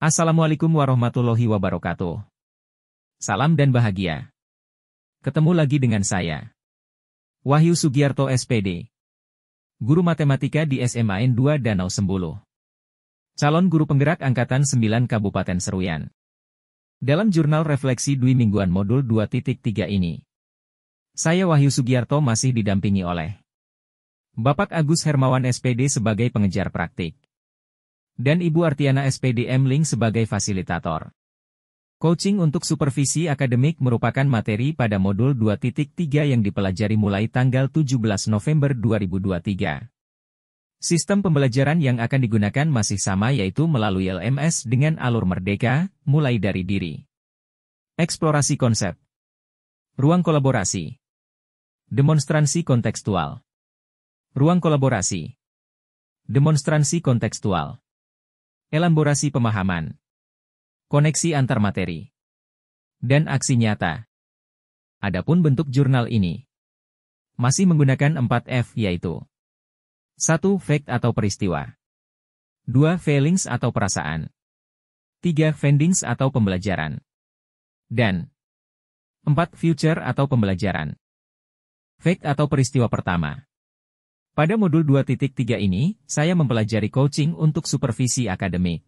Assalamualaikum warahmatullahi wabarakatuh. Salam dan bahagia. Ketemu lagi dengan saya, Wahyu Sugiarto SPD, Guru Matematika di SMAN 2 Danau Sembulu. Calon Guru Penggerak Angkatan 9 Kabupaten Seruyan. Dalam Jurnal Refleksi Dwi Mingguan Modul 2.3 ini, saya Wahyu Sugiarto masih didampingi oleh Bapak Agus Hermawan SPD sebagai pengejar praktik, dan Ibu Artiana SPD M-Link sebagai fasilitator. Coaching untuk supervisi akademik merupakan materi pada modul 2.3 yang dipelajari mulai tanggal 17 November 2023. Sistem pembelajaran yang akan digunakan masih sama, yaitu melalui LMS dengan alur merdeka, mulai dari diri. Eksplorasi konsep. Ruang kolaborasi. Demonstrasi kontekstual. Ruang kolaborasi. Demonstrasi kontekstual. Elaborasi pemahaman. Koneksi antar materi. Dan aksi nyata. Adapun bentuk jurnal ini masih menggunakan 4F, yaitu 1. Fact atau peristiwa. 2. Feelings atau perasaan. 3. Findings atau pembelajaran. Dan 4. Future atau pembelajaran. Fact atau peristiwa pertama. Pada modul 2.3 ini, saya mempelajari coaching untuk supervisi akademik,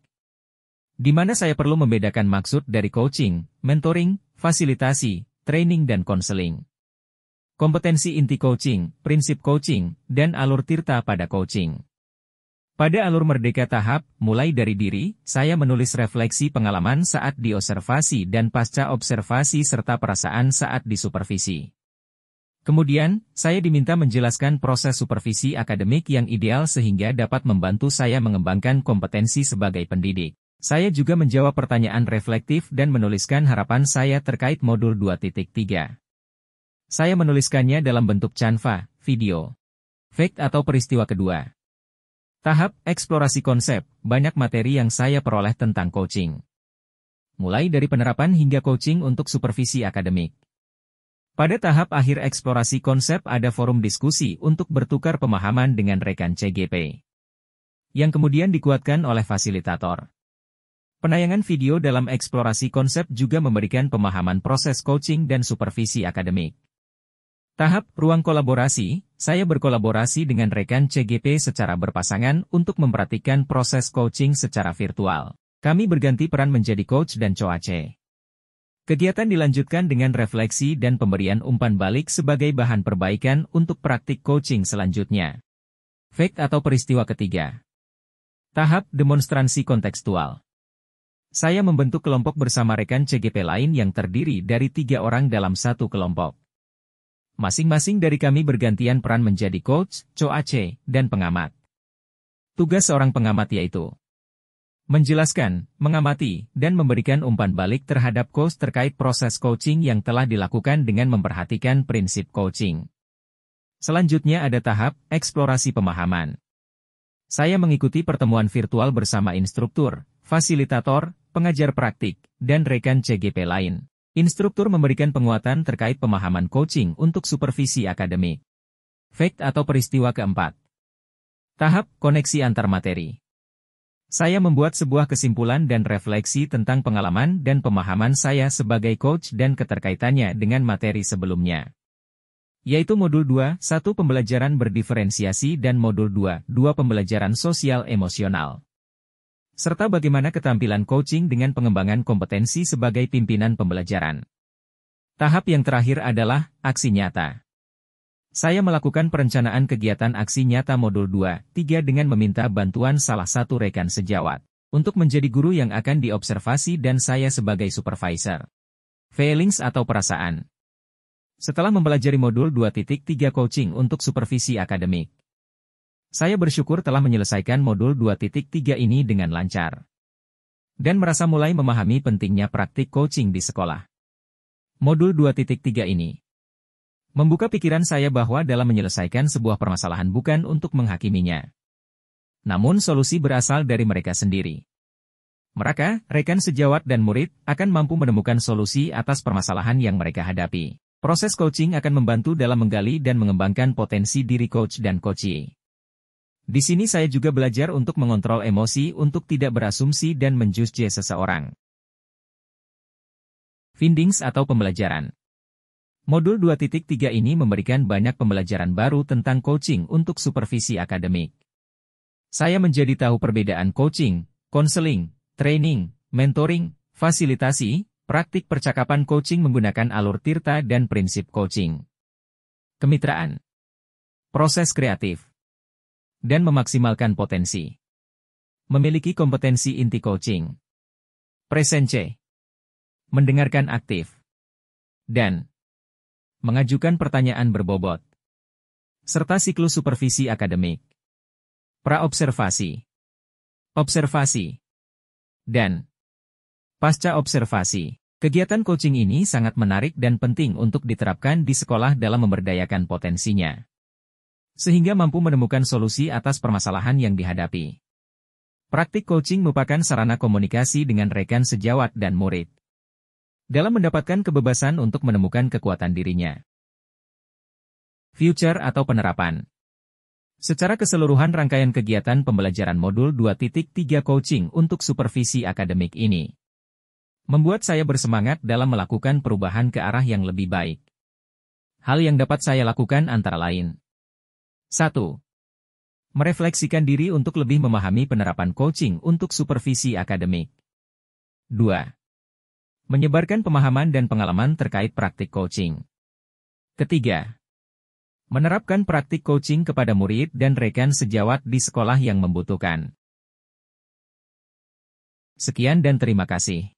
di mana saya perlu membedakan maksud dari coaching, mentoring, fasilitasi, training dan konseling. Kompetensi inti coaching, prinsip coaching, dan alur tirta pada coaching. Pada alur merdeka tahap, mulai dari diri, saya menulis refleksi pengalaman saat diobservasi dan pasca observasi serta perasaan saat disupervisi. Kemudian, saya diminta menjelaskan proses supervisi akademik yang ideal sehingga dapat membantu saya mengembangkan kompetensi sebagai pendidik. Saya juga menjawab pertanyaan reflektif dan menuliskan harapan saya terkait modul 2.3. Saya menuliskannya dalam bentuk Canva, video, fact atau peristiwa kedua. Tahap eksplorasi konsep, banyak materi yang saya peroleh tentang coaching. Mulai dari penerapan hingga coaching untuk supervisi akademik. Pada tahap akhir eksplorasi konsep ada forum diskusi untuk bertukar pemahaman dengan rekan CGP, yang kemudian dikuatkan oleh fasilitator. Penayangan video dalam eksplorasi konsep juga memberikan pemahaman proses coaching dan supervisi akademik. Tahap ruang kolaborasi, saya berkolaborasi dengan rekan CGP secara berpasangan untuk memperhatikan proses coaching secara virtual. Kami berganti peran menjadi coach dan coache. Kegiatan dilanjutkan dengan refleksi dan pemberian umpan balik sebagai bahan perbaikan untuk praktik coaching selanjutnya. Fact atau peristiwa ketiga. Tahap demonstrasi kontekstual. Saya membentuk kelompok bersama rekan CGP lain yang terdiri dari 3 orang dalam satu kelompok. Masing-masing dari kami bergantian peran menjadi coach, coache, dan pengamat. Tugas seorang pengamat yaitu menjelaskan, mengamati, dan memberikan umpan balik terhadap coach terkait proses coaching yang telah dilakukan dengan memperhatikan prinsip coaching. Selanjutnya ada tahap eksplorasi pemahaman. Saya mengikuti pertemuan virtual bersama instruktur, fasilitator, pengajar praktik, dan rekan CGP lain. Instruktur memberikan penguatan terkait pemahaman coaching untuk supervisi akademik. Fact atau peristiwa keempat. Tahap koneksi antar materi. Saya membuat sebuah kesimpulan dan refleksi tentang pengalaman dan pemahaman saya sebagai coach dan keterkaitannya dengan materi sebelumnya. Yaitu modul 2, 1 pembelajaran berdiferensiasi dan modul 2, 2 pembelajaran sosial emosional. Serta bagaimana keterampilan coaching dengan pengembangan kompetensi sebagai pimpinan pembelajaran. Tahap yang terakhir adalah aksi nyata. Saya melakukan perencanaan kegiatan aksi nyata modul 2.3 dengan meminta bantuan salah satu rekan sejawat untuk menjadi guru yang akan diobservasi dan saya sebagai supervisor. Feelings atau perasaan. Setelah mempelajari modul 2.3 coaching untuk supervisi akademik, saya bersyukur telah menyelesaikan modul 2.3 ini dengan lancar dan merasa mulai memahami pentingnya praktik coaching di sekolah. Modul 2.3 ini membuka pikiran saya bahwa dalam menyelesaikan sebuah permasalahan bukan untuk menghakiminya, namun solusi berasal dari mereka sendiri. Mereka, rekan sejawat dan murid, akan mampu menemukan solusi atas permasalahan yang mereka hadapi. Proses coaching akan membantu dalam menggali dan mengembangkan potensi diri coach dan coachee. Di sini saya juga belajar untuk mengontrol emosi untuk tidak berasumsi dan menjudge seseorang. Findings atau pembelajaran. Modul 2.3 ini memberikan banyak pembelajaran baru tentang coaching untuk supervisi akademik. Saya menjadi tahu perbedaan coaching, konseling, training, mentoring, fasilitasi, praktik percakapan coaching menggunakan alur Tirta dan prinsip coaching. Kemitraan. Proses kreatif. Dan memaksimalkan potensi. Memiliki kompetensi inti coaching. Presence. Mendengarkan aktif. Dan mengajukan pertanyaan berbobot. Serta siklus supervisi akademik. Praobservasi. Observasi. Dan pasca observasi. Kegiatan coaching ini sangat menarik dan penting untuk diterapkan di sekolah dalam memberdayakan potensinya, sehingga mampu menemukan solusi atas permasalahan yang dihadapi. Praktik coaching merupakan sarana komunikasi dengan rekan sejawat dan murid, dalam mendapatkan kebebasan untuk menemukan kekuatan dirinya. Future atau penerapan. Secara keseluruhan rangkaian kegiatan pembelajaran modul 2.3 coaching untuk supervisi akademik ini membuat saya bersemangat dalam melakukan perubahan ke arah yang lebih baik. Hal yang dapat saya lakukan antara lain: 1. Merefleksikan diri untuk lebih memahami penerapan coaching untuk supervisi akademik. 2. Menyebarkan pemahaman dan pengalaman terkait praktik coaching. Ketiga, menerapkan praktik coaching kepada murid dan rekan sejawat di sekolah yang membutuhkan. Sekian dan terima kasih.